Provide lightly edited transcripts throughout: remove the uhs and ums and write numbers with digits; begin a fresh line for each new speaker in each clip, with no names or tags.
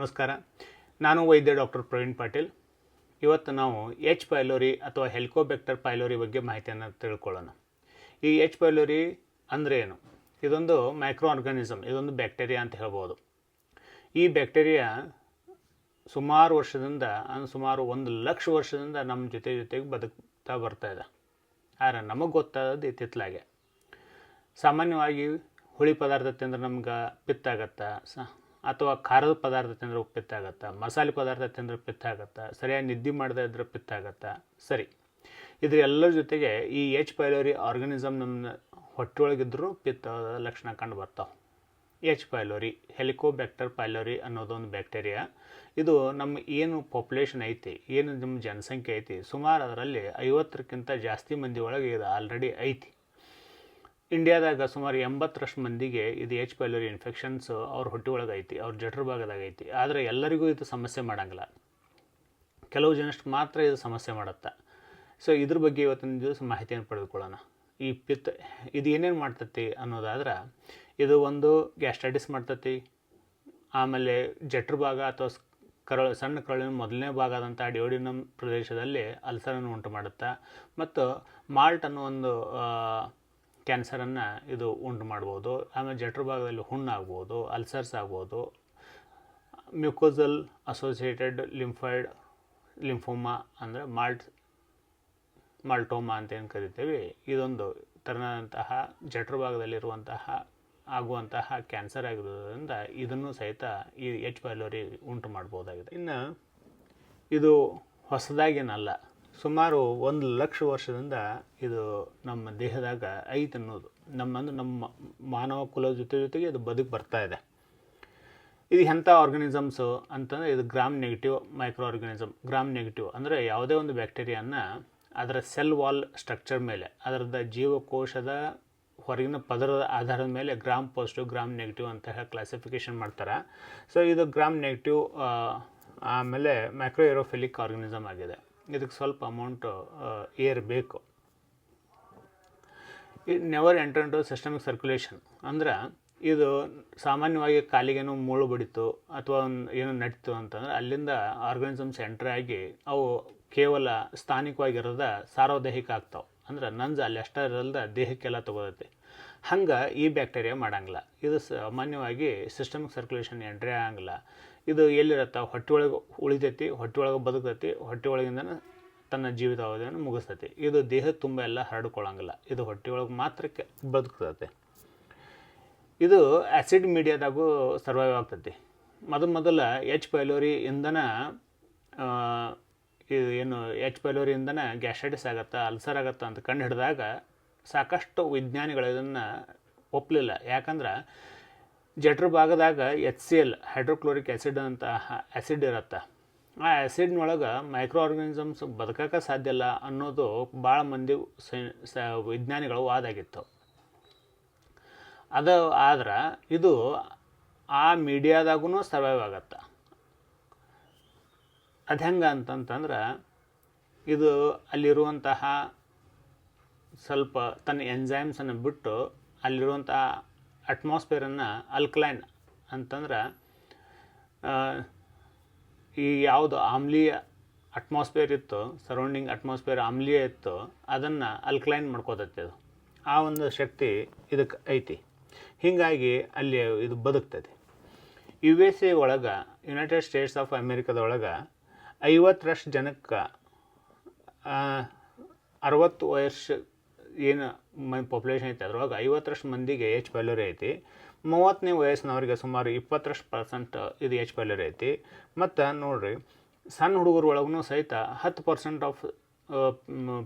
ನಮಸ್ಕಾರ. ನಾನು ವೈದ್ಯ ಡಾಕ್ಟರ್ ಪ್ರವೀಣ್ ಪಾಟೀಲ್. ಇವತ್ತು ನಾವು ಎಚ್ ಪೈಲೋರಿ ಅಥವಾ ಹೆಲಿಕೋಬ್ಯಾಕ್ಟರ್ ಪೈಲೋರಿ ಬಗ್ಗೆ ಮಾಹಿತಿಯನ್ನು ತಿಳ್ಕೊಳ್ಳೋಣ. ಈ ಎಚ್ ಪೈಲೋರಿ ಅಂದರೆ ಏನು? ಇದೊಂದು ಮೈಕ್ರೋ ಆರ್ಗಾನಿಸಮ್, ಇದೊಂದು ಬ್ಯಾಕ್ಟೀರಿಯಾ ಅಂತ ಹೇಳ್ಬೋದು. ಈ ಬ್ಯಾಕ್ಟೀರಿಯಾ ಸುಮಾರು ವರ್ಷದಿಂದ ಸುಮಾರು 1,00,000 ವರ್ಷದಿಂದ ನಮ್ಮ ಜೊತೆಗೆ ಬದುಕ್ತಾ ಬರ್ತಾಯಿದೆ. ಆದರೆ ನಮಗೆ ಗೊತ್ತಾದದ್ದು ಇತ್ತಿತ್ತಲಾಗೆ. ಸಾಮಾನ್ಯವಾಗಿ ಹುಳಿ ಪದಾರ್ಥ ತಿಂದ್ರೆ ನಮ್ಗೆ ಪಿತ್ತಾಗತ್ತೆ, ಅಥವಾ ಖಾರದ ಪದಾರ್ಥ ತಿಂದ್ರೆ ಪಿತ್ತಾಗತ್ತೆ, ಮಸಾಲೆ ಪದಾರ್ಥ ತಿಂದ್ರೆ ಪಿತ್ತಾಗತ್ತೆ, ಸರಿಯಾಗಿ ನಿದ್ದೆ ಮಾಡದೇ ಇದ್ರೆ ಪಿತ್ತಾಗತ್ತೆ. ಸರಿ, ಇದ್ರ ಎಲ್ಲರ ಜೊತೆಗೆ ಈ ಎಚ್ ಪೈಲೋರಿ ಆರ್ಗನಿಸಮ್ ನಮ್ಮ ಹೊಟ್ಟೆಯೊಳಗಿದ್ರೂ ಪಿತ್ತದ ಲಕ್ಷಣ ಕಂಡು ಬರ್ತಾವೆ. ಎಚ್ ಪೈಲೋರಿ, ಹೆಲಿಕೋಬ್ಯಾಕ್ಟರ್ ಪೈಲೋರಿ ಅನ್ನೋದೊಂದು ಬ್ಯಾಕ್ಟೀರಿಯಾ. ಇದು ನಮ್ಮ ಏನು ಪಾಪ್ಯುಲೇಷನ್ ಐತಿ, ಏನು ನಮ್ಮ ಜನಸಂಖ್ಯೆ ಐತಿ, ಸುಮಾರು ಅದರಲ್ಲಿ 50ಕ್ಕಿಂತ ಜಾಸ್ತಿ ಮಂದಿ ಒಳಗೆ ಇದು ಆಲ್ರೆಡಿ ಐತಿ. ಇಂಡಿಯಾದಾಗ ಸುಮಾರು 80% ಮಂದಿಗೆ ಇದು ಎಚ್ ಪೈಲೋರಿ ಇನ್ಫೆಕ್ಷನ್ಸ್ ಅವ್ರ ಹೊಟ್ಟೆ ಒಳಗೆ ಐತಿ, ಅವ್ರ ಜಠರ ಭಾಗದಾಗ ಐತಿ. ಆದರೆ ಎಲ್ಲರಿಗೂ ಇದು ಸಮಸ್ಯೆ ಮಾಡೋಂಗಿಲ್ಲ, ಕೆಲವು ಜನಷ್ಟು ಮಾತ್ರ ಇದು ಸಮಸ್ಯೆ ಮಾಡುತ್ತೆ. ಸೊ ಇದ್ರ ಬಗ್ಗೆ ಇವತ್ತಿನ ದಿವಸ ಮಾಹಿತಿಯನ್ನು ಪಡೆದುಕೊಳ್ಳೋಣ. ಈ ಇದು ಏನೇನು ಮಾಡ್ತತಿ ಅನ್ನೋದಾದ್ರೆ, ಇದು ಒಂದು ಗ್ಯಾಸ್ಟ್ರೈಟಿಸ್ ಮಾಡ್ತತಿ, ಆಮೇಲೆ ಜಠರ ಭಾಗ ಅಥವಾ ಸಣ್ಣ ಕರಳಿನ ಮೊದಲನೇ ಭಾಗ ಆದಂಥ ಡಿಯೋಡಿನಮ್ ಪ್ರದೇಶದಲ್ಲಿ ಅಲ್ಸರನ್ನು ಉಂಟು ಮಾಡುತ್ತೆ. ಮತ್ತು ಮಾಲ್ಟ್ ಅನ್ನೋ ಒಂದು ಕ್ಯಾನ್ಸರನ್ನು ಇದು ಉಂಟು ಮಾಡ್ಬೋದು. ಆಮೇಲೆ ಜಠರ ಭಾಗದಲ್ಲಿ ಹುಣ್ಣಾಗ್ಬೋದು, ಅಲ್ಸರ್ಸ್ ಆಗ್ಬೋದು, ಮ್ಯೂಕೋಸಲ್ ಅಸೋಸಿಯೇಟೆಡ್ ಲಿಂಫೋಮಾ ಅಂದರೆ ಮಾಲ್ಟೋಮಾ ಅಂತ ಏನು ಕರಿತೀವಿ, ಇದೊಂದು ಥರನಾದಂತಹ ಜಠರ ಭಾಗದಲ್ಲಿರುವಂತಹ ಆಗುವಂತಹ ಕ್ಯಾನ್ಸರ್ ಆಗಿರೋದ್ರಿಂದ ಇದನ್ನು ಸಹಿತ ಈ ಎಚ್ ಪೈಲೋರಿ ಉಂಟು ಮಾಡ್ಬೋದಾಗಿದೆ. ಇನ್ನು ಇದು ಹೊಸದಾಗೇನಲ್ಲ, ಸುಮಾರು 1,00,000 ವರ್ಷದಿಂದ ಇದು ನಮ್ಮ ದೇಹದಾಗ ಐತೆ ಅನ್ನೋದು. ನಮ್ಮ ಮಾನವ ಕುಲದ ಜೊತೆಗೆ ಇದು ಬರ್ತಾ ಇದೆ. ಇದು ಎಂಥ ಆರ್ಗನಿಸಮ್ಸು ಅಂತಂದರೆ, ಇದು gram negative micro organism. Gram negative ಅಂದರೆ ಯಾವುದೇ ಒಂದು ಬ್ಯಾಕ್ಟೀರಿಯಾನ ಅದರ ಸೆಲ್ ವಾಲ್ ಸ್ಟ್ರಕ್ಚರ್ ಮೇಲೆ, ಅದರದ ಜೀವಕೋಶದ ಹೊರಗಿನ ಪದರದ ಆಧಾರದ ಮೇಲೆ ಗ್ರಾಮ್ ಪಾಸಿಟಿವ್, ಗ್ರಾಮ್ ನೆಗೆಟಿವ್ ಅಂತ ಹೇಳಿ ಕ್ಲಾಸಿಫಿಕೇಷನ್ ಮಾಡ್ತಾರೆ. ಸೊ ಇದು ಗ್ರಾಮ್ ನೆಗೆಟಿವ್, ಆಮೇಲೆ ಮೈಕ್ರೋ ಏರೋಫಿಲಿಕ್ ಆರ್ಗನಿಸಮ್ ಆಗಿದೆ. ಇದಕ್ಕೆ ಸ್ವಲ್ಪ ಅಮೌಂಟು ಏರ್ ಬೇಕು. It never enter into systemic circulation ಅಂದ್ರೆ, ಇದು ಸಾಮಾನ್ಯವಾಗಿ ಕಾಲಿಗೇನೋ ಮುಳ್ಳು ಬಡಿತು ಅಥವಾ ಏನೋ ನಟ್ಟಿತು ಅಂತಂದ್ರೆ ಅಲ್ಲಿಂದ ಆರ್ಗನಿಸಮ್ಸ್ ಎಂಟ್ರ್ ಆಗಿ ಅವು ಕೇವಲ ಸ್ಥಾನಿಕವಾಗಿರೋದ ಸಾರ್ವದೇಹಿಕ ಆಗ್ತಾವೆ. ಅಂದ್ರೆ ನಂಜು ಅಲ್ಲಿ ಅಷ್ಟೇ ಇರಲ್ದ ದೇಹಕ್ಕೆಲ್ಲ ತಗೋದೈತಿ. ಹಂಗೆ ಈ ಬ್ಯಾಕ್ಟೀರಿಯಾ ಮಾಡಂಗಿಲ್ಲ. ಇದು ಸಾಮಾನ್ಯವಾಗಿ ಸಿಸ್ಟಮಿಕ್ ಸರ್ಕ್ಯುಲೇಷನ್ ಎಂಟ್ರಿ ಆಗಂಗಿಲ್ಲ. ಇದು ಎಲ್ಲಿರತ್ತೆ, ಹೊಟ್ಟೆ ಒಳಗೆ ಉಳಿತೈತಿ, ಹೊಟ್ಟೆ ಒಳಗೆ ಬದುಕೈತಿ, ಹೊಟ್ಟೆ ಒಳಗಿಂದನೇ ತನ್ನ ಜೀವಿತಾವಧಿಯನ್ನು ಮುಗಿಸ್ತೈತಿ. ಇದು ದೇಹದ ತುಂಬ ಎಲ್ಲ ಹರಡ್ಕೊಳ್ಳಂಗಿಲ್ಲ, ಇದು ಹೊಟ್ಟೆ ಒಳಗೆ ಮಾತ್ರ ಬದುಕ್ತೈತೆ. ಇದು ಆ್ಯಸಿಡ್ ಮೀಡಿಯಾದಾಗೂ ಸರ್ವೈವ್ ಆಗ್ತೈತಿ. ಮೊದಲ ಎಚ್ ಪೈಲೋರಿ ಇಂದನ ಇದು ಏನು ಎಚ್ ಪೈಲೋರಿಯಿಂದನೇ ಗ್ಯಾಸ್ಟ್ರೈಟಿಸ್ ಆಗತ್ತಾ, ಅಲ್ಸರ್ ಆಗತ್ತಾ ಅಂತ ಕಂಡು ಹಿಡಿದಾಗ ಸಾಕಷ್ಟು ವಿಜ್ಞಾನಿಗಳು ಇದನ್ನು ಒಪ್ಪಲಿಲ್ಲ. ಯಾಕಂದ್ರೆ ಜಠರ ಭಾಗದಾಗ HCl, ಹೈಡ್ರೋಕ್ಲೋರಿಕ್ ಆ್ಯಸಿಡ್ ಅಂತ ಆ್ಯಸಿಡ್ ಇರುತ್ತೆ. ಆ ಆ್ಯಸಿಡ್ನೊಳಗೆ ಮೈಕ್ರೋ ಆರ್ಗನಿಸಮ್ಸ್ ಬದುಕೋಕೆ ಸಾಧ್ಯ ಇಲ್ಲ ಅನ್ನೋದು ಭಾಳ ಮಂದಿ ವಿಜ್ಞಾನಿಗಳ ವಾದ ಆಗಿತ್ತು. ಅದು ಆದ್ರೆ ಇದು ಆ ಮೀಡಿಯಾದಾಗೂ ಸರ್ವೈವ್ ಆಗತ್ತೆ. ಅದು ಹೆಂಗೆ ಅಂತಂತಂದ್ರೆ, ಇದು ಅಲ್ಲಿರುವಂತಹ ಸ್ವಲ್ಪ ತನ್ನ ಎಂಜೈಮ್ಸನ್ನು ಬಿಟ್ಟು ಅಲ್ಲಿರುವಂತಹ ಅಟ್ಮಾಸ್ಫಿಯರನ್ನು ಅಲ್ಕಲೈನ್ ಅಂತಂದ್ರೆ, ಈ ಯಾವುದು ಆಮ್ಲೀಯ ಅಟ್ಮಾಸ್ಫಿಯರ್ ಇತ್ತು, ಸರೌಂಡಿಂಗ್ ಅಟ್ಮಾಸ್ಫಿಯರ್ ಆಮ್ಲೀಯ ಇತ್ತು, ಅದನ್ನು ಅಲ್ಕಲೈನ್ ಮಾಡ್ಕೋತೈತೆ. ಅದು ಆ ಒಂದು ಶಕ್ತಿ ಇದಕ್ಕೆ ಐತಿ. ಹೀಗಾಗಿ ಅಲ್ಲಿ ಇದು ಬದುಕ್ತೈತಿ. USA ಒಳಗೆ, ಯುನೈಟೆಡ್ ಸ್ಟೇಟ್ಸ್ ಆಫ್ ಅಮೇರಿಕಾದೊಳಗೆ 50ರಷ್ಟು ಜನಕ್ಕೆ 60 ವಯಸ್ಸು ಏನು ಪಾಪ್ಯುಲೇಷನ್ ಐತೆ ಅದ್ರೊಳಗೆ 50ರಷ್ಟು ಮಂದಿಗೆ ಎಚ್ ಪೈಲೋರಿ ಐತಿ. 30ನೇ ವಯಸ್ಸಿನವ್ರಿಗೆ ಸುಮಾರು 20% ಇದು ಎಚ್ ಪೈಲೋರಿ ಐತಿ. ಮತ್ತು ನೋಡಿರಿ, ಸಣ್ಣ ಹುಡುಗರ ಒಳಗೂ ಸಹಿತ 10% ಆಫ್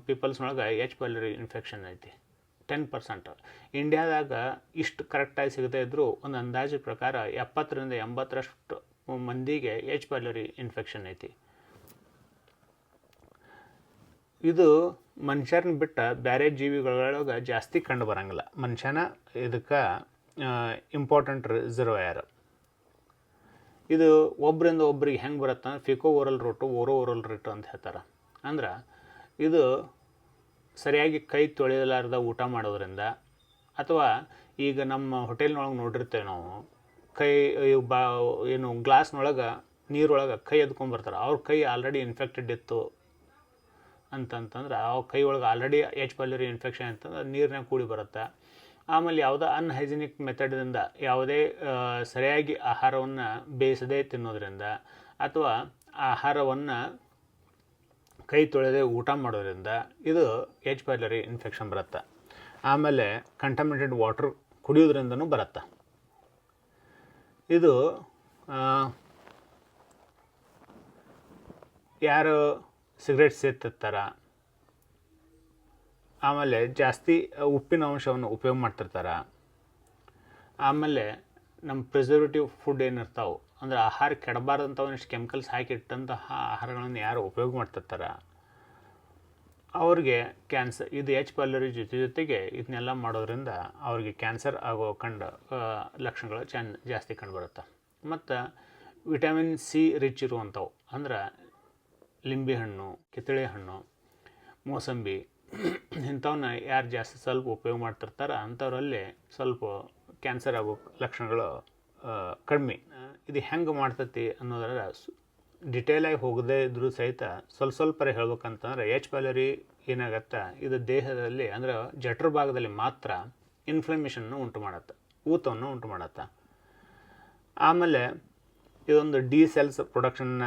ಪೀಪಲ್ಸ್ನೊಳಗೆ ಎಚ್ ಪೈಲೋರಿ ಇನ್ಫೆಕ್ಷನ್ ಐತಿ. 10%. ಇಂಡಿಯಾದಾಗ ಇಷ್ಟು ಕರೆಕ್ಟಾಗಿ ಸಿಗದೇ ಇದ್ದರೂ ಒಂದು ಅಂದಾಜು ಪ್ರಕಾರ 70ರಿಂದ 80ರಷ್ಟು ಮಂದಿಗೆ ಎಚ್ ಪೈಲೋರಿ ಇನ್ಫೆಕ್ಷನ್ ಐತಿ. ಇದು ಮನುಷ್ಯರನ್ನ ಬಿಟ್ಟ ಬೇರೆ ಜೀವಿಗಳೊಳಗೆ ಜಾಸ್ತಿ ಕಂಡು ಬರೋಂಗಿಲ್ಲ. ಮನುಷ್ಯನ ಇದಕ್ಕೆ ಇಂಪಾರ್ಟೆಂಟ್ ರಿಸರ್ವಯರ್. ಇದು ಒಬ್ಬರಿಂದ ಒಬ್ರಿಗೆ ಹೆಂಗೆ ಬರುತ್ತೆ ಅಂದ್ರೆ, ಫಿಕೋ ಓರಲ್ ರೂಟು, ಓರಲ್ ರೂಟು ಅಂತ ಹೇಳ್ತಾರೆ. ಅಂದ್ರೆ ಇದು ಸರಿಯಾಗಿ ಕೈ ತೊಳೆಯಲಾರ್ದ ಊಟ ಮಾಡೋದ್ರಿಂದ, ಅಥವಾ ಈಗ ನಮ್ಮ ಹೋಟೆಲ್ನೊಳಗೆ ನೋಡಿರ್ತೇವೆ ನಾವು, ಕೈ ಏನು ಗ್ಲಾಸ್ನೊಳಗೆ ನೀರೊಳಗೆ ಕೈ ಎದ್ಕೊಂಬರ್ತಾರೆ, ಅವ್ರ ಕೈ ಆಲ್ರೆಡಿ ಇನ್ಫೆಕ್ಟೆಡ್ ಇತ್ತು ಅಂತಂತಂದ್ರೆ ಅವ್ರ ಕೈ ಒಳಗೆ ಆಲ್ರೆಡಿ ಎಚ್ ಪೈಲೋರಿ ಇನ್ಫೆಕ್ಷನ್ ಅಂತಂದ್ರೆ ನೀರಿನಾಗ ಕೂಡಿ ಬರುತ್ತೆ. ಆಮೇಲೆ ಯಾವುದೋ ಅನ್ಹೈಜಿನಿಕ್ ಮೆಥಡ್ದಿಂದ ಯಾವುದೇ ಸರಿಯಾಗಿ ಆಹಾರವನ್ನು ಬೇಯಿಸದೇ ತಿನ್ನೋದ್ರಿಂದ ಅಥವಾ ಆಹಾರವನ್ನು ಕೈ ತೊಳೆದೇ ಊಟ ಮಾಡೋದ್ರಿಂದ ಇದು ಎಚ್ ಪೈಲೋರಿ ಇನ್ಫೆಕ್ಷನ್ ಬರುತ್ತೆ. ಆಮೇಲೆ ಕಂಟಾಮಿನೇಟೆಡ್ ವಾಟರ್ ಕುಡಿಯೋದ್ರಿಂದನೂ ಬರುತ್ತೆ. ಇದು ಯಾರು ಸಿಗರೇಟ್ ಸೇರ್ತಿರ್ತಾರ, ಆಮೇಲೆ ಜಾಸ್ತಿ ಉಪ್ಪಿನ ಅಂಶವನ್ನು ಉಪಯೋಗ ಮಾಡ್ತಿರ್ತಾರೆ, ಆಮೇಲೆ ನಮ್ಮ ಪ್ರಿಸರ್ವೇಟಿವ್ ಫುಡ್ ಏನಿರ್ತಾವೆ ಅಂದರೆ ಆಹಾರ ಕೆಡಬಾರ್ದಂಥವನ್ನಿಷ್ಟು ಕೆಮಿಕಲ್ಸ್ ಹಾಕಿಟ್ಟಂತಹ ಆಹಾರಗಳನ್ನು ಯಾರು ಉಪಯೋಗ ಮಾಡ್ತಿರ್ತಾರೆ ಅವ್ರಿಗೆ ಕ್ಯಾನ್ಸರ್, ಇದು ಎಚ್ ಪೈಲೋರಿ ಜೊತೆಗೆ ಇದನ್ನೆಲ್ಲ ಮಾಡೋದ್ರಿಂದ ಅವ್ರಿಗೆ ಕ್ಯಾನ್ಸರ್ ಆಗೋ ಲಕ್ಷಣಗಳು ಜಾಸ್ತಿ ಕಂಡುಬರುತ್ತೆ. ಮತ್ತು ವಿಟಮಿನ್ ಸಿ ರಿಚ್ ಇರುವಂಥವು ಅಂದ್ರೆ ಲಿಂಬೆ ಹಣ್ಣು, ಕಿತ್ತಳೆ ಹಣ್ಣು, ಮೋಸಂಬಿ ಇಂಥವನ್ನ ಯಾರು ಜಾಸ್ತಿ ಸ್ವಲ್ಪ ಉಪಯೋಗ ಮಾಡ್ತಿರ್ತಾರೆ ಅಂಥವರಲ್ಲಿ ಸ್ವಲ್ಪ ಕ್ಯಾನ್ಸರ್ ಆಗೋ ಲಕ್ಷಣಗಳು ಕಡಿಮೆ. ಇದು ಹೆಂಗೆ ಮಾಡ್ತೈತಿ ಅನ್ನೋದ್ರ ಡಿಟೇಲಾಗಿ ಹೋಗದೇ ಇದ್ರೂ ಸಹಿತ ಸ್ವಲ್ಪ ಹೇಳ್ಬೇಕಂತಂದ್ರೆ ಎಚ್ ಪೈಲೋರಿ ಏನಾಗತ್ತೆ, ಇದು ದೇಹದಲ್ಲಿ ಅಂದರೆ ಜಠರ ಭಾಗದಲ್ಲಿ ಮಾತ್ರ ಇನ್ಫ್ಲಮೇಷನ್ನು ಉಂಟು ಮಾಡುತ್ತೆ, ಊತವನ್ನು ಉಂಟು ಮಾಡುತ್ತೆ. ಆಮೇಲೆ ಇದೊಂದು ಡಿ ಸೆಲ್ಸ್ ಪ್ರೊಡಕ್ಷನ್ನ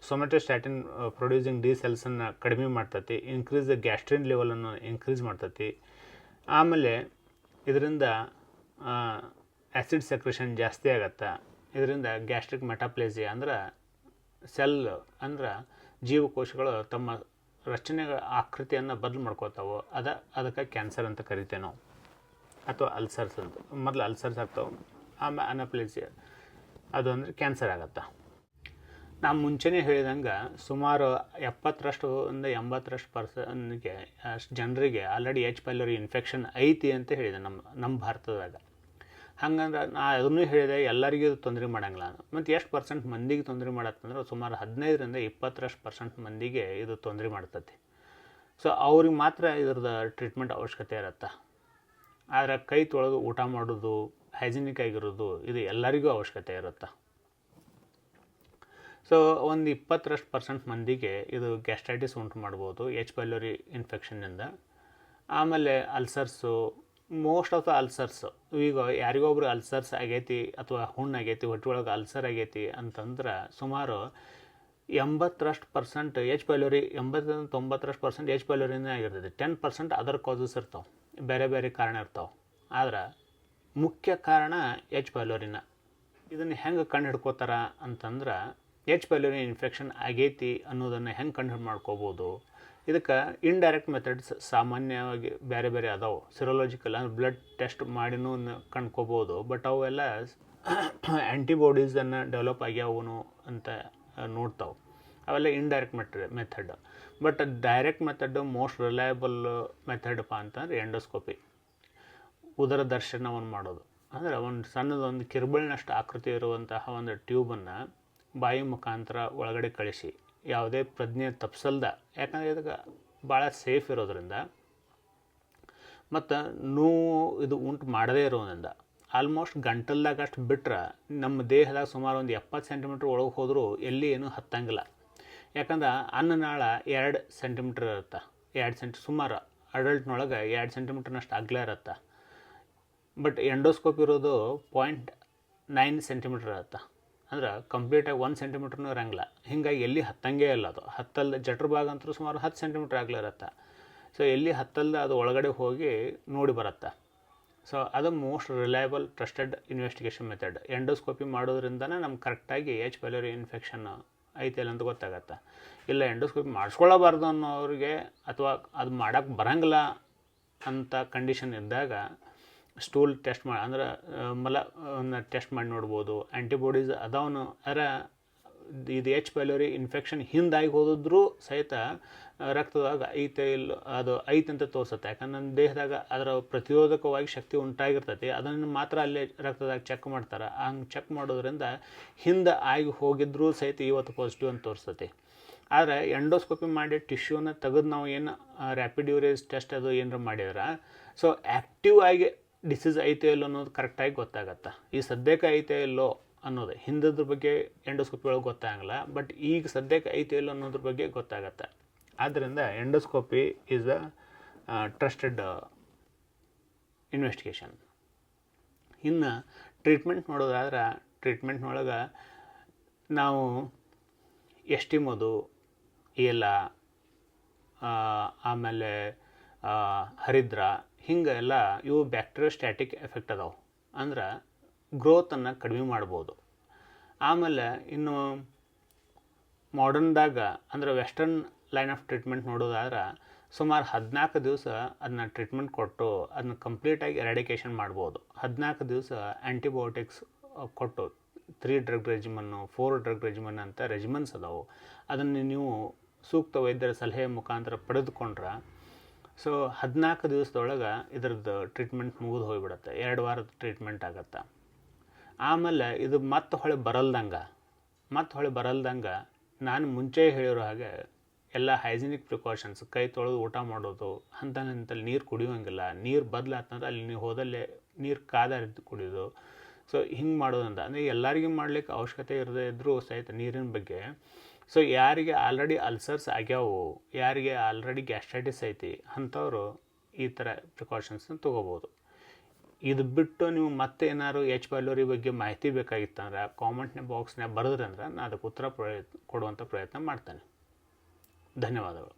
ಸೊಮೆಟೋಸ್ಟ್ಯಾಟಿನ್ ಪ್ರೊಡ್ಯೂಸಿಂಗ್ ಡಿ ಸೆಲ್ಸನ್ನು ಕಡಿಮೆ ಮಾಡ್ತೈತಿ, ಇನ್ಕ್ರೀಸ್ ದ ಗ್ಯಾಸ್ಟ್ರಿನ್ ಲೆವೆಲನ್ನು ಇನ್ಕ್ರೀಸ್ ಮಾಡ್ತೈತಿ. ಆಮೇಲೆ ಇದರಿಂದ ಆ್ಯಸಿಡ್ ಸೆಕ್ರೇಷನ್ ಜಾಸ್ತಿ ಆಗತ್ತೆ. ಇದರಿಂದ ಗ್ಯಾಸ್ಟ್ರಿಕ್ ಮೆಟಾಪ್ಲೇಸಿಯಾ ಅಂದ್ರೆ ಸೆಲ್ ಅಂದ್ರೆ ಜೀವಕೋಶಗಳು ತಮ್ಮ ರಚನೆಗಳ ಆಕೃತಿಯನ್ನು ಬದಲು ಮಾಡ್ಕೋತಾವೆ, ಅದಕ್ಕೆ ಕ್ಯಾನ್ಸರ್ ಅಂತ ಕರಿತೇವೆ ನಾವು, ಅಥವಾ ಅಲ್ಸರ್ಸ್ ಅಂತ. ಮೊದಲು ಅಲ್ಸರ್ಸ್ ಆಗ್ತಾವೆ, ಆಮೇಲೆ ಅನಪ್ಲೇಸಿಯಾ, ಅದು ಅಂದರೆ ಕ್ಯಾನ್ಸರ್ ಆಗತ್ತೆ. ನಾನು ಮುಂಚೆನೇ ಹೇಳಿದಂಗೆ ಸುಮಾರು 70-80% ಅಷ್ಟು ಜನರಿಗೆ ಆಲ್ರೆಡಿ ಎಚ್ ಪೈಲೋರಿ ಇನ್ಫೆಕ್ಷನ್ ಐತಿ ಅಂತ ಹೇಳಿದೆ ನಮ್ಮ ಭಾರತದಾಗ. ಹಂಗಂದ್ರೆ ನಾ ಅದನ್ನೂ ಹೇಳಿದೆ, ಎಲ್ಲರಿಗೂ ಇದು ತೊಂದರೆ ಮಾಡೋಂಗಿಲ್ಲ. ಮತ್ತು ಎಷ್ಟು ಪರ್ಸೆಂಟ್ ಮಂದಿಗೆ ತೊಂದರೆ ಮಾಡತ್ತಂದ್ರೆ ಸುಮಾರು 15-20% ಮಂದಿಗೆ ಇದು ತೊಂದರೆ ಮಾಡ್ತೈತಿ. ಸೊ ಅವ್ರಿಗೆ ಮಾತ್ರ ಇದ್ರದ್ದು ಟ್ರೀಟ್ಮೆಂಟ್ ಅವಶ್ಯಕತೆ ಇರುತ್ತೆ. ಆದರೆ ಕೈ ತೊಳೆದು ಊಟ ಮಾಡೋದು, ಹೈಜಿನಿಕ್ ಆಗಿರೋದು ಇದು ಎಲ್ಲರಿಗೂ ಅವಶ್ಯಕತೆ ಇರುತ್ತೆ. ಸೊ ಒಂದು 20% ಮಂದಿಗೆ ಇದು ಗ್ಯಾಸ್ಟ್ರೈಟಿಸ್ ಉಂಟು ಮಾಡ್ಬೋದು ಎಚ್ ಪೈಲೋರಿ ಇನ್ಫೆಕ್ಷನ್ನಿಂದ. ಆಮೇಲೆ ulcers, most of the ulcers, ಈಗ ಯಾರಿಗೊಬ್ರು ಅಲ್ಸರ್ಸ್ ಆಗೈತಿ ಅಥವಾ ಹುಣ್ಣಾಗೈತಿ, ಹೊಟ್ಟೆ ಒಳಗೆ ಅಲ್ಸರ್ ಆಗೈತಿ ಅಂತಂದ್ರೆ ಸುಮಾರು 80% ಎಚ್ ಪೈಲೋರಿ, 80-90% ಎಚ್ ಪೈಲೋರಿನೇ ಆಗಿರ್ತೈತಿ. 10% ಅದರ್ ಕಾಸಸ್ ಇರ್ತಾವೆ, ಬೇರೆ ಬೇರೆ ಕಾರಣ ಇರ್ತಾವೆ. ಆದ್ರೆ ಮುಖ್ಯ ಕಾರಣ ಎಚ್ ಪೈಲೋರಿನ. ಇದನ್ನು ಹೆಂಗೆ ಕಂಡು ಹಿಡ್ಕೋತಾರ ಅಂತಂದ್ರೆ ಎಚ್ ಪೈಲೋರಿ ಇನ್ಫೆಕ್ಷನ್ ಆಗೈತಿ ಅನ್ನೋದನ್ನು ಹೆಂಗೆ ಕಂಡು ಮಾಡ್ಕೋಬೋದು, ಇದಕ್ಕೆ ಇಂಡೈರೆಕ್ಟ್ ಮೆಥಡ್ಸ್ ಸಾಮಾನ್ಯವಾಗಿ ಬೇರೆ ಬೇರೆ ಅದಾವೆ. ಸಿರೋಲಾಜಿಕಲ್ ಅಂದರೆ ಬ್ಲಡ್ ಟೆಸ್ಟ್ ಮಾಡಿನೂ ಕಂಡ್ಕೋಬೋದು, ಬಟ್ ಅವೆಲ್ಲ ಆ್ಯಂಟಿಬಾಡೀಸನ್ನು ಡೆವಲಪ್ ಆಗ್ಯಾವನು ಅಂತ ನೋಡ್ತಾವೆ. ಅವೆಲ್ಲ indirect method. But direct method most reliable ಮೆಥಡಪ್ಪ ಅಂತಂದ್ರೆ ಎಂಡೋಸ್ಕೋಪಿ, ಉದರ ದರ್ಶನವನ್ನು ಮಾಡೋದು. ಅಂದರೆ ಒಂದು ಸಣ್ಣದೊಂದು ಕಿರುಬಳಿನಷ್ಟು ಆಕೃತಿ ಇರುವಂತಹ ಒಂದು ಟ್ಯೂಬನ್ನು ಬಾಯಿ ಮುಖಾಂತರ ಒಳಗಡೆ ಕಳಿಸಿ ಯಾವುದೇ ಪ್ರಜ್ಞೆ ತಪ್ಪಿಸಲ್ದ, ಯಾಕಂದರೆ ಇದಕ್ಕೆ ಭಾಳ ಸೇಫ್ ಇರೋದ್ರಿಂದ ಮತ್ತು ನೋವು ಇದು ಉಂಟು ಮಾಡದೇ ಇರೋದ್ರಿಂದ ಆಲ್ಮೋಸ್ಟ್ ಗಂಟಲ್ದಾಗ ಅಷ್ಟು ಬಿಟ್ಟರೆ ನಮ್ಮ ದೇಹದಾಗ ಸುಮಾರು ಒಂದು 70 ಸೆಂಟಿಮೀಟ್ರ್ ಒಳಗೆ ಹೋದರೂ ಎಲ್ಲಿ ಏನೂ ಹತ್ತಂಗಿಲ್ಲ. ಯಾಕಂದ್ರೆ ಅನ್ನನಾಳ 2 ಸೆಂಟಿಮೀಟ್ರ್ ಇರುತ್ತೆ, 2 ಸುಮಾರು ಅಡಲ್ಟ್ನೊಳಗೆ 2 ಸೆಂಟಿಮೀಟ್ರ್ನಷ್ಟು ಅಗಲ ಇರುತ್ತೆ. ಬಟ್ ಎಂಡೋಸ್ಕೋಪ್ ಇರೋದು 0.9 ಸೆಂಟಿಮೀಟ್ರ್ ಇರುತ್ತೆ, ಅಂದ್ರೆ ಕಂಪ್ಲೀಟಾಗಿ 1 ಸೆಂಟಿಮೀಟ್ರ್ನೂ ಇರೋಂಗಿಲ್ಲ. ಹೀಗಾಗಿ ಎಲ್ಲಿ ಹತ್ತಂಗೇ ಇಲ್ಲ, ಅದು ಹತ್ತಲ್ದ ಜಠರ ಭಾಗ ಅಂತೂ ಸುಮಾರು 10 ಸೆಂಟಿಮೀಟ್ರ್ ಆಗಲೇ ಇರುತ್ತೆ. ಸೊ ಎಲ್ಲಿ ಹತ್ತಲ್ದ ಅದು ಒಳಗಡೆ ಹೋಗಿ ನೋಡಿ ಬರುತ್ತೆ. ಸೊ ಅದು most reliable trusted investigation method. Endoscopy ಮಾಡೋದ್ರಿಂದನೇ ನಮ್ಗೆ ಕರೆಕ್ಟಾಗಿ ಎಚ್ ಪೈಲೋರಿ ಇನ್ಫೆಕ್ಷನ್ ಐತೆ ಅಂತ ಗೊತ್ತಾಗತ್ತೆ. ಇಲ್ಲ ಎಂಡೋಸ್ಕೋಪಿ ಮಾಡಿಸ್ಕೊಳ್ಳಬಾರ್ದು ಅನ್ನೋರಿಗೆ ಅಥವಾ ಅದು ಮಾಡೋಕ್ಕೆ ಬರೋಂಗಿಲ್ಲ ಅಂತ ಕಂಡೀಷನ್ ಇದ್ದಾಗ ಸ್ಟೂಲ್ ಟೆಸ್ಟ್ ಮಾಡಿ ಅಂದ್ರೆ ಮಲವನ್ನು ಟೆಸ್ಟ್ ಮಾಡಿ ನೋಡ್ಬೋದು. ಆ್ಯಂಟಿಬಾಡೀಸ್ ಅದಾವನು ಅದರ ಇದು ಎಚ್ ಪೈಲೋರಿ ಇನ್ಫೆಕ್ಷನ್ ಹಿಂದಾಗಿ ಹೋದಿದ್ರೂ ಸಹಿತ ರಕ್ತದಾಗ ಐತೆ ಇಲ್ಲ ಅದು ಐತೆ ಅಂತ ತೋರಿಸುತ್ತೆ. ಯಾಕಂದ್ರೆ ನಮ್ಮ ದೇಹದಾಗ ಅದರ ಪ್ರತಿರೋಧಕವಾಗಿ ಶಕ್ತಿ ಉಂಟಾಗಿರ್ತೈತಿ, ಅದನ್ನು ಮಾತ್ರ ಅಲ್ಲೇ ರಕ್ತದಾಗ ಚೆಕ್ ಮಾಡ್ತಾರೆ. ಹಂಗೆ ಚೆಕ್ ಮಾಡೋದ್ರಿಂದ ಹಿಂದೆ ಆಗಿ ಹೋಗಿದ್ರೂ ಸಹಿತ ಇವತ್ತು ಪಾಸಿಟಿವ್ ಅಂತ ತೋರಿಸ್ತೈತಿ. ಆದರೆ ಎಂಡೋಸ್ಕೋಪಿ ಮಾಡಿ ಟಿಶ್ಯೂನ ತೆಗೆದು ನಾವು ಏನು ರ್ಯಾಪಿಡ್ ಯೂರೇಜ್ ಟೆಸ್ಟ್ ಅದು ಏನಾರ ಮಾಡಿದ್ರೆ ಸೊ ಆ್ಯಕ್ಟಿವ್ ಆಗಿ ಡಿಸೀಸ್ ಐತೆ ಇಲ್ಲೋ ಅನ್ನೋದು ಕರೆಕ್ಟಾಗಿ ಗೊತ್ತಾಗತ್ತೆ. ಈ ಸದ್ಯಕ್ಕೆ ಐತೆ ಇಲ್ಲೋ ಅನ್ನೋದು ಹಿಂದದ್ರ ಬಗ್ಗೆ ಎಂಡೋಸ್ಕೋಪಿ ಒಳಗೆ ಗೊತ್ತಾಗಲ್ಲ, ಬಟ್ ಈಗ ಸದ್ಯಕ್ಕೆ ಐತೆ ಇಲ್ಲೋ ಅನ್ನೋದ್ರ ಬಗ್ಗೆ ಗೊತ್ತಾಗತ್ತೆ. ಆದ್ದರಿಂದ endoscopy is a trusted investigation. ಇನ್ನು ಟ್ರೀಟ್ಮೆಂಟ್ ನೋಡೋದಾದ್ರೆ ಟ್ರೀಟ್ಮೆಂಟ್ನೊಳಗೆ ನಾವು ಎಸ್ಟಿಮೋದು ಏಲ ಆಮೇಲೆ ಹರಿದ್ರ ಹಿಂಗೆಲ್ಲ ಇವು ಬ್ಯಾಕ್ಟೀರಿಯೋಸ್ಟ್ಯಾಟಿಕ್ ಎಫೆಕ್ಟ್ ಅದಾವೆ, ಅಂದ್ರೆ ಗ್ರೋತನ್ನು ಕಡಿಮೆ ಮಾಡ್ಬೋದು. ಆಮೇಲೆ ಇನ್ನು ಮಾಡರ್ನ್ದಾಗ ಅಂದ್ರೆ ವೆಸ್ಟರ್ನ್ ಲೈನ್ ಆಫ್ ಟ್ರೀಟ್ಮೆಂಟ್ ನೋಡೋದಾದ್ರೆ ಸುಮಾರು 14 ದಿವಸ ಅದನ್ನ ಟ್ರೀಟ್ಮೆಂಟ್ ಕೊಟ್ಟು ಅದನ್ನ ಕಂಪ್ಲೀಟಾಗಿ ಎರಾಡಿಕೇಷನ್ ಮಾಡ್ಬೋದು. 14 ದಿವಸ ಆ್ಯಂಟಿಬಯೋಟಿಕ್ಸ್ ಕೊಟ್ಟು 3 ಡ್ರಗ್ ರೆಜಿಮನ್ನು 4 ಡ್ರಗ್ ರೆಜಿಮನ್ ಅಂತ ರೆಜಿಮನ್ಸ್ ಅದಾವೆ. ಅದನ್ನು ನೀವು ಸೂಕ್ತ ವೈದ್ಯರ ಸಲಹೆ ಮುಖಾಂತರ ಪಡೆದುಕೊಂಡ್ರೆ ಸೊ 14 ದಿವಸದೊಳಗೆ ಇದರದ್ದು ಟ್ರೀಟ್ಮೆಂಟ್ ಮುಗಿದು ಹೋಗಿಬಿಡುತ್ತೆ. 2 ವಾರದ ಟ್ರೀಟ್ಮೆಂಟ್ ಆಗುತ್ತೆ. ಆಮೇಲೆ ಇದು ಮತ್ತೆ ಹೊಳೆ ಬರಲ್ದಂಗೆ ನಾನು ಮುಂಚೆ ಹೇಳಿರೋ ಹಾಗೆ ಎಲ್ಲ ಹೈಜಿನಿಕ್ ಪ್ರಿಕಾಷನ್ಸ್, ಕೈ ತೊಳೆದು ಊಟ ಮಾಡೋದು, ನಿಂತಲ್ಲಿ ನೀರು ಕುಡಿಯೋಂಗಿಲ್ಲ, ನೀರು ಬದಲಾತಂದ್ರೆ ಅಲ್ಲಿ ನೀವು ಹೋದಲ್ಲೇ ನೀರು ಕಾದ ಕುಡಿಯೋದು. ಸೊ ಹಿಂಗೆ ಮಾಡೋದ್ರಿಂದ ಅಂದರೆ ಎಲ್ಲರಿಗೂ ಮಾಡ್ಲಿಕ್ಕೆ ಅವಶ್ಯಕತೆ ಇರದೇ ಇದ್ದರೂ ಸಹಿತ ನೀರಿನ ಬಗ್ಗೆ. ಸೊ ಯಾರಿಗೆ ಆಲ್ರೆಡಿ ಅಲ್ಸರ್ಸ್ ಆಗ್ಯಾವು, ಯಾರಿಗೆ ಆಲ್ರೆಡಿ ಗ್ಯಾಸ್ಟ್ರೈಟಿಸ್ ಐತಿ ಅಂಥವರು ಈ ಥರ ಪ್ರಿಕಾಷನ್ಸ್ನ ತೊಗೋಬೋದು. ಇದು ಬಿಟ್ಟು ನೀವು ಮತ್ತೆ ಏನಾದ್ರು ಎಚ್ ಪೈಲೋರಿ ಬಗ್ಗೆ ಮಾಹಿತಿ ಬೇಕಾಗಿತ್ತಂದ್ರೆ ಕಾಮೆಂಟ್ನ ಬಾಕ್ಸ್ನಾಗ ಬರೆದ್ರಂದ್ರೆ ನಾನು ಅದಕ್ಕೆ ಉತ್ತರ ಕೊಡುವಂಥ ಪ್ರಯತ್ನ ಮಾಡ್ತೇನೆ. ಧನ್ಯವಾದಗಳು.